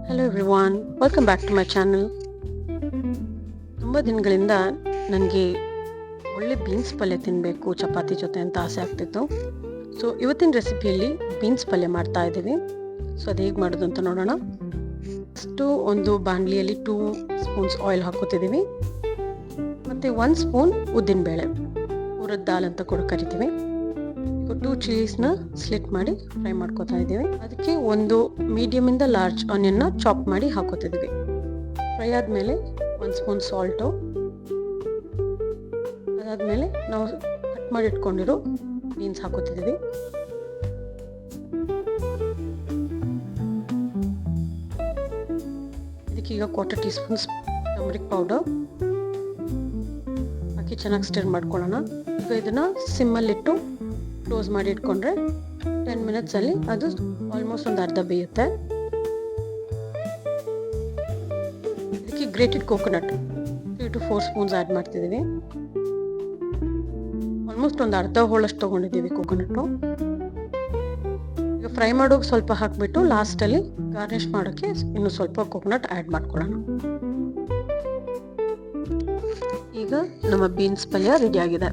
Hello everyone, welcome back to my channel. ತುಂಬ ದಿನಗಳಿಂದ ನನಗೆ ಒಳ್ಳೆ ಬೀನ್ಸ್ ಪಲ್ಯ ತಿನ್ನಬೇಕು ಚಪಾತಿ ಜೊತೆ ಅಂತ ಆಸೆ ಆಗ್ತಿತ್ತು. ಸೊ ಇವತ್ತಿನ ರೆಸಿಪಿಯಲ್ಲಿ ಬೀನ್ಸ್ ಪಲ್ಯ ಮಾಡ್ತಾ ಇದ್ದೀವಿ. ಸೊ ಅದು ಹೇಗೆ ಮಾಡೋದು ಅಂತ ನೋಡೋಣ. ಫಸ್ಟು ಒಂದು ಬಾಣಲಿಯಲ್ಲಿ 2 ಸ್ಪೂನ್ಸ್ ಆಯಿಲ್ ಹಾಕೋತಿದ್ದೀವಿ. ಮತ್ತು 1 ಸ್ಪೂನ್ ಉದ್ದಿನಬೇಳೆ, ಉರದ್ ದಾಲ್ ಅಂತ ಕೂಡ ಕರಿತೀವಿ. 2 ಚಿಲ್ಲೀಸ್ನ ಸ್ಲಿಟ್ ಮಾಡಿ ಫ್ರೈ ಮಾಡ್ಕೋತಾ ಇದ್ದೀವಿ. ಅದಕ್ಕೆ ಒಂದು ಮೀಡಿಯಮಿಂದ ಲಾರ್ಜ್ ಆನಿಯನ್ನ ಚಾಪ್ ಮಾಡಿ ಹಾಕೋತಿದ್ದೀವಿ. ಫ್ರೈ ಆದಮೇಲೆ 1 ಸ್ಪೂನ್ ಸಾಲ್ಟು, ಅದಾದಮೇಲೆ ನಾವು ಕಟ್ ಮಾಡಿ ಇಟ್ಕೊಂಡಿರೋ ಬೀನ್ಸ್ ಹಾಕೋತಿದ್ದೀವಿ. ಇದಕ್ಕೀಗ 1/4 ಟೀ ಸ್ಪೂನ್ ಟರ್ಮರಿಕ್ ಪೌಡರ್ ಹಾಕಿ ಚೆನ್ನಾಗಿ ಸ್ಟಿರ್ ಮಾಡ್ಕೊಳ್ಳೋಣ. ಈಗ ಇದನ್ನು ಸಿಮ್ಮಲ್ಲಿಟ್ಟು ಕ್ಲೋಸ್ ಮಾಡಿ ಇಟ್ಕೊಂಡ್ರೆ 10 ಮಿನಿಟ್ಸಲ್ಲಿ ಅದು ಆಲ್ಮೋಸ್ಟ್ ಒಂದು ಅರ್ಧ ಬೇಯುತ್ತೆ. ಇದಕ್ಕೆ grated coconut 3 to 4 spoons add ಮಾಡ್ತಿದ್ದೀವಿ. ಆಲ್ಮೋಸ್ಟ್ ಒಂದು ಅರ್ಧ ಹೋಳಷ್ಟು ತೊಗೊಂಡಿದ್ದೀವಿ ಕೋಕೋನಟ್ಟು. ಈಗ ಫ್ರೈ ಮಾಡೋಕೆ ಸ್ವಲ್ಪ ಹಾಕಿಬಿಟ್ಟು ಲಾಸ್ಟಲ್ಲಿ ಗಾರ್ನಿಷ್ ಮಾಡೋಕ್ಕೆ ಇನ್ನೂ ಸ್ವಲ್ಪ ಕೋಕೋನಟ್ ಆ್ಯಡ್ ಮಾಡ್ಕೊಳ್ಳೋಣ. ಈಗ ನಮ್ಮ ಬೀನ್ಸ್ ಪಲ್ಯ ರೆಡಿಯಾಗಿದೆ.